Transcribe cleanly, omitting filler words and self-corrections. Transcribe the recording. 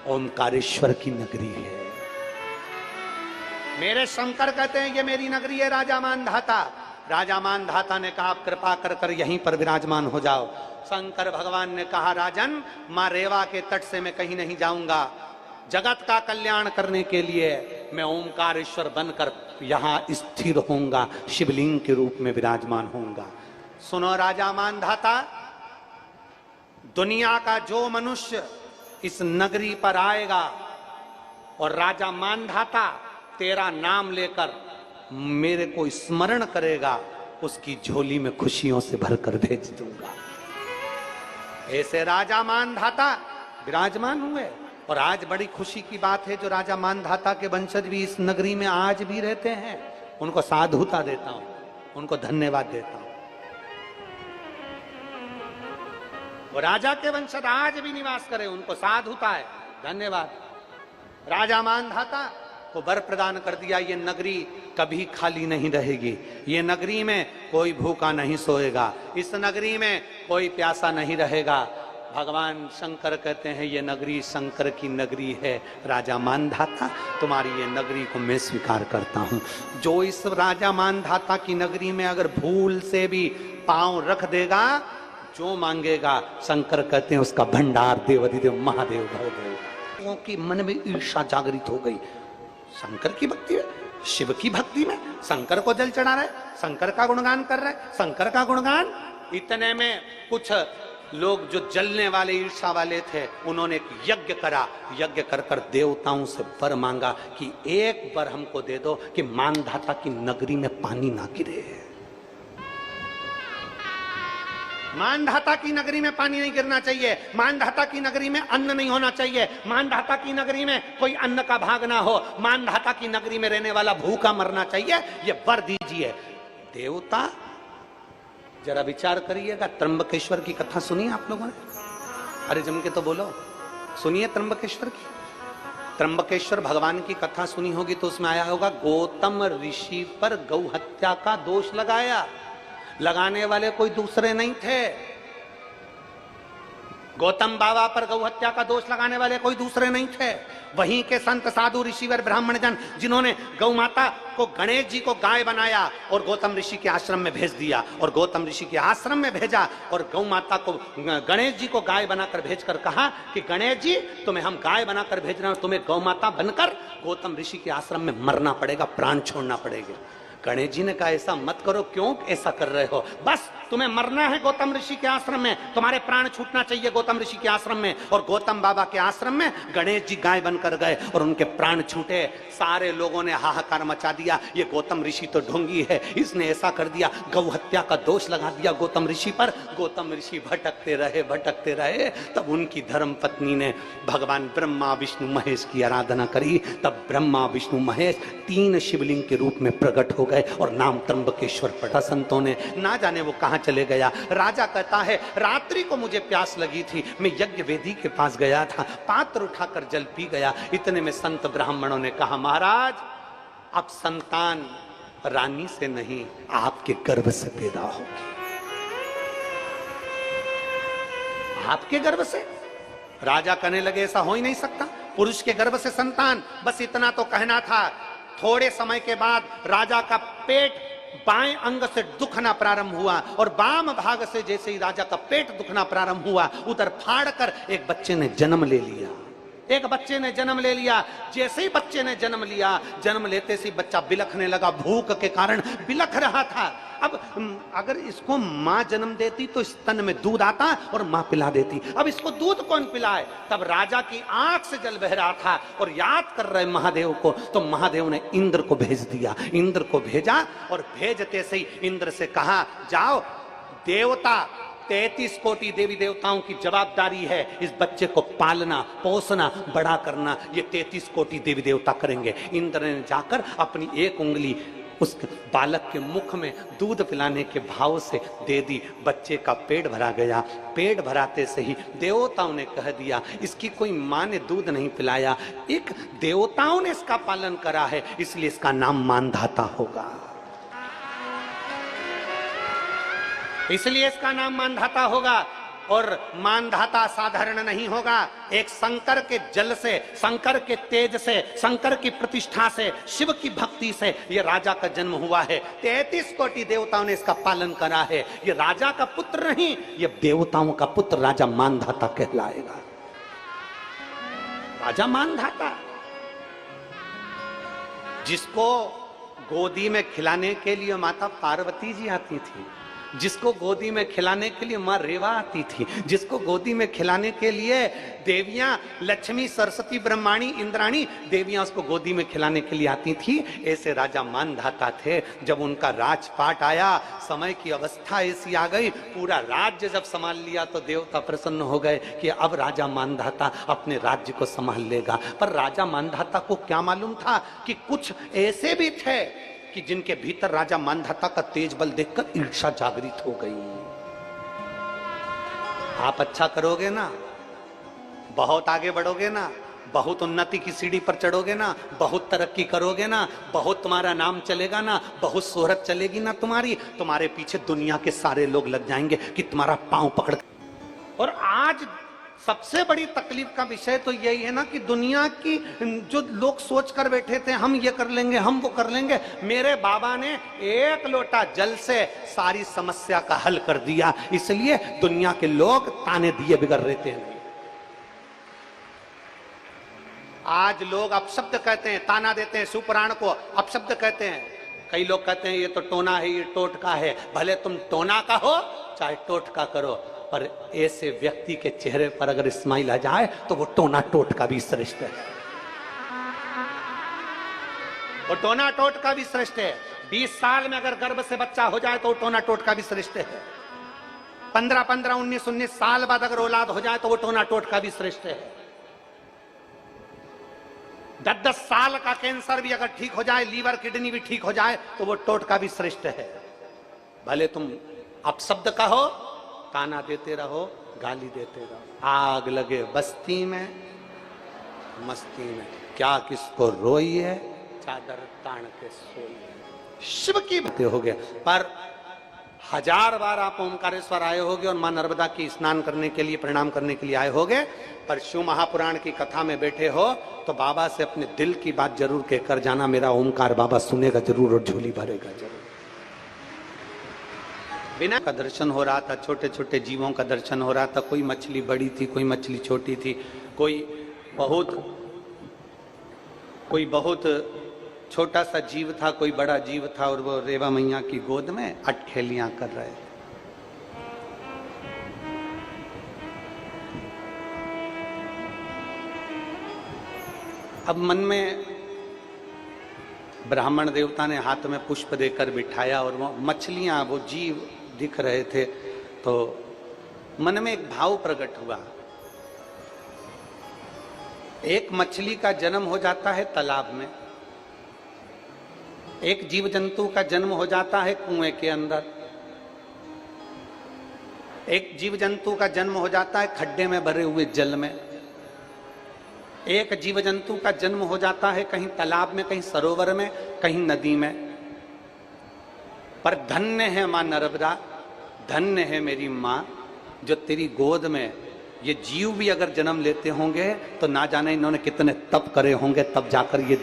ओमकारेश्वर की नगरी है। मेरे शंकर कहते हैं ये मेरी नगरी है राजा मानधाता। राजा मानधाता ने कहा आप कृपा कर कर यहीं पर विराजमान हो जाओ। शंकर भगवान ने कहा राजन, मां रेवा के तट से मैं कहीं नहीं जाऊंगा। जगत का कल्याण करने के लिए मैं ओमकारेश्वर बनकर यहां स्थिर होऊंगा, शिवलिंग के रूप में विराजमान होऊंगा। सुनो राजा मानधाता, दुनिया का जो मनुष्य इस नगरी पर आएगा और राजा मानधाता तेरा नाम लेकर मेरे को स्मरण करेगा, उसकी झोली में खुशियों से भरकर भेज दूंगा। ऐसे राजा मानधाता विराजमान हुए। और आज बड़ी खुशी की बात है, जो राजा मानधाता के वंशज भी इस नगरी में आज भी रहते हैं, उनको साधुता देता हूं, उनको धन्यवाद देता हूं। वो राजा के वंशज आज भी निवास करें, उनको साधुता है, धन्यवाद। राजा मानधाता को वर प्रदान कर दिया, ये नगरी कभी खाली नहीं रहेगी, ये नगरी में कोई भूखा नहीं सोएगा, इस नगरी में कोई प्यासा नहीं रहेगा। भगवान शंकर कहते हैं ये नगरी शंकर की नगरी है। राजा मानधाता, तुम्हारी ये नगरी को मैं स्वीकार करता हूं। जो इस राजा मानधाता की नगरी में अगर भूल से भी पांव रख देगा, जो मांगेगा शंकर कहते हैं उसका भंडार देवाधिदेव महादेव भर देगा। लोगों की मन में ईर्षा जागृत हो गई। शंकर की भक्ति में, शिव की भक्ति में शंकर को जल चढ़ा रहे, शंकर का गुणगान कर रहे, शंकर का गुणगान। इतने में कुछ लोग जो जलने वाले ईर्षा वाले थे, उन्होंने एक यज्ञ करा। यज्ञ कर कर देवताओं से वर मांगा कि एक वर हमको दे दो कि मानधाता की नगरी में पानी ना गिरे। मानधाता की नगरी में पानी नहीं गिरना चाहिए, मानधाता की नगरी में अन्न नहीं होना चाहिए, मानधाता की नगरी में कोई अन्न का भाग ना हो, मानधाता की नगरी में रहने वाला भूखा मरना चाहिए, ये वर दीजिए। देवता जरा विचार करिएगा। त्र्यंबकेश्वर की कथा सुनी आप लोगों ने? अरे जम के तो बोलो, सुनिए त्र्यंबकेश्वर की। त्र्यंबकेश्वर भगवान की कथा सुनी होगी तो उसमें आया होगा, गौतम ऋषि पर गौ हत्या का दोष लगाया। लगाने वाले कोई दूसरे नहीं थे, गौतम बाबा पर गौ हत्या का दोष लगाने वाले कोई दूसरे नहीं थे। वहीं के संत साधु ऋषिवर ब्राह्मण जन, जिन्होंने गौ माता को, गणेश जी को गाय बनाया और गौतम ऋषि के आश्रम में भेज दिया, और गौतम ऋषि के आश्रम में भेजा और गौ माता को, गणेश जी को गाय बनाकर भेजकर कहा कि गणेश जी तुम्हें हम गाय बनाकर भेज रहे हैं, तुम्हें गौ माता बनकर गौतम ऋषि के आश्रम में मरना पड़ेगा, प्राण छोड़ना पड़ेगा। गणेश जी ने कहा ऐसा मत करो, क्यों ऐसा कर रहे हो? बस तुम्हें मरना है गौतम ऋषि के आश्रम में, तुम्हारे प्राण छूटना चाहिए गौतम ऋषि के आश्रम में। और गौतम बाबा के आश्रम में गणेश जी गाय बनकर गए और उनके प्राण छूटे। सारे लोगों ने हाहाकार मचा दिया, ये गौतम ऋषि तो ढोंगी है, इसने ऐसा कर दिया, गौ हत्या का दोष लगा दिया गौतम ऋषि पर। गौतम ऋषि भटकते रहे। तब उनकी धर्म पत्नी ने भगवान ब्रह्मा विष्णु महेश की आराधना करी। तब ब्रह्मा विष्णु महेश 3 शिवलिंग के रूप में प्रकट हो गए और नाम त्र्यंबकेश्वर पड़ा। संतों ने ना जाने वो कहां चले गया। राजा कहता है रात्रि को मुझे प्यास लगी थी, मैं यज्ञ वेदी के पास गया था, पात्र उठाकर जल पी गया। इतने में संत ब्राह्मणों ने कहा महाराज अब संतान रानी से नहीं, आपके गर्भ से पैदा होगी, आपके गर्भ से। राजा कहने लगे ऐसा हो ही नहीं सकता, पुरुष के गर्भ से संतान। बस इतना तो कहना था। थोड़े समय के बाद राजा का पेट बाएं अंग से दुखना प्रारंभ हुआ और वाम भाग से जैसे ही राजा का पेट दुखना प्रारंभ हुआ, उधर फाड़ कर एक बच्चे ने जन्म ले लिया। एक बच्चे ने जन्म ले लिया। जैसे ही बच्चे ने जन्म लिया, जन्म लेते से बच्चा बिलखने लगा, भूख के कारण बिलख रहा था। अब अगर इसको माँ जन्म देती तो स्तन में दूध आता और माँ पिला देती, अब इसको दूध कौन पिलाए? तब राजा की आंख से जल बह रहा था और याद कर रहे महादेव को, तो महादेव ने इंद्र को भेज दिया। इंद्र को भेजा और भेजते से ही इंद्र से कहा जाओ, देवता 33 कोटि देवी देवताओं की जवाबदारी है इस बच्चे को पालना, पोसना, बड़ा करना। ये 33 कोटि देवी देवता करेंगे। इंद्र ने जाकर अपनी एक उंगली उस बालक के मुख में दूध पिलाने के भाव से दे दी। बच्चे का पेट भरा गया। पेट भराते से ही देवताओं ने कह दिया इसकी कोई माँ ने दूध नहीं पिलाया, एक देवताओं ने इसका पालन करा है, इसलिए इसका नाम मानधाता होगा, इसलिए इसका नाम मानधाता होगा। और मानधाता साधारण नहीं होगा। एक शंकर के जल से, शंकर के तेज से, शंकर की प्रतिष्ठा से, शिव की भक्ति से ये राजा का जन्म हुआ है। 33 कोटि देवताओं ने इसका पालन करा है। ये राजा का पुत्र नहीं, ये देवताओं का पुत्र राजा मानधाता कहलाएगा। राजा मानधाता, जिसको गोदी में खिलाने के लिए माता पार्वती जी आती थी, जिसको गोदी में खिलाने के लिए मां रेवा आती थी, जिसको गोदी में खिलाने के लिए देवियां लक्ष्मी, सरस्वती, ब्रह्माणी, इंद्राणी देवियां उसको गोदी में खिलाने के लिए आती थी, ऐसे राजा मानधाता थे। जब उनका राजपाट आया, समय की अवस्था ऐसी आ गई, पूरा राज्य जब संभाल लिया तो देवता प्रसन्न हो गए कि अब राजा मानधाता अपने राज्य को संभाल लेगा। पर राजा मानधाता को क्या मालूम था कि कुछ ऐसे भी थे कि जिनके भीतर राजा मानधाता का तेज बल देखकर ईर्ष्या जागृत हो गई। आप अच्छा करोगे ना, बहुत आगे बढ़ोगे ना, बहुत उन्नति की सीढ़ी पर चढ़ोगे ना, बहुत तरक्की करोगे ना, बहुत तुम्हारा नाम चलेगा ना, बहुत शोहरत चलेगी ना तुम्हारी, तुम्हारे पीछे दुनिया के सारे लोग लग जाएंगे कि तुम्हारा पांव पकड़। और आज सबसे बड़ी तकलीफ का विषय तो यही है ना कि दुनिया की जो लोग सोच कर बैठे थे हम ये कर लेंगे, हम वो कर लेंगे, मेरे बाबा ने एक लोटा जल से सारी समस्या का हल कर दिया। इसलिए दुनिया के लोग ताने दिए बिगड़ रहते हैं। आज लोग अपशब्द कहते हैं, ताना देते हैं, सुपुराण को अपशब्द कहते हैं। कई लोग कहते हैं ये तो टोना है, ये टोटका है। भले तुम टोना का हो चाहे टोटका करो, पर ऐसे व्यक्ति के चेहरे पर अगर स्माइल आ जाए तो वो टोना टोटका भी श्रेष्ठ है। वो टोना टोटका भी श्रेष्ठ है। 20 साल में अगर गर्भ से बच्चा हो जाए तो वो टोना टोटका भी श्रेष्ठ है। 15-15, 19-19 साल बाद अगर औलाद हो जाए तो वो टोना टोटका भी श्रेष्ठ है। 10-10 साल का कैंसर भी अगर ठीक हो जाए, लीवर किडनी भी ठीक हो जाए तो वो टोटका भी श्रेष्ठ है। भले तुम अपशब्द कहो, ताना देते रहो, गाली देते रहो। आग लगे बस्ती में, मस्ती में, क्या किसको रोई है, चादर तान के सोई है। शिव की भक्ति हो गया। पर 1000 बार आप ओमकारेश्वर आए होगे और मां नर्मदा की स्नान करने के लिए, प्रणाम करने के लिए आए होगे, पर शिव महापुराण की कथा में बैठे हो तो बाबा से अपने दिल की बात जरूर कहकर जाना। मेरा ओमकार बाबा सुनेगा जरूर और झोली भरेगा जरूर। बिना का दर्शन हो रहा था, छोटे छोटे जीवों का दर्शन हो रहा था। कोई मछली बड़ी थी, कोई मछली छोटी थी, कोई बहुत छोटा सा जीव था, कोई बड़ा जीव था, और वो रेवा मैया की गोद में अटखेलियां कर रहे थे। अब मन में ब्राह्मण देवता ने हाथ में पुष्प देकर बिठाया और वो मछलियां, वो जीव दिख रहे थे, तो मन में एक भाव प्रकट हुआ। एक मछली का जन्म हो जाता है तालाब में, एक जीव जंतु का जन्म हो जाता है कुएं के अंदर, एक जीव जंतु का जन्म हो जाता है खड्डे में भरे हुए जल में, एक जीव जंतु का जन्म हो जाता है कहीं तालाब में, कहीं सरोवर में, कहीं नदी में। पर धन्य है मां नर्मदा, धन्य है मेरी मां, जो तेरी गोद में ये जीव भी अगर जन्म लेते होंगे तो ना जाने इन्होंने कितने तप करे होंगे, तब जाकर ये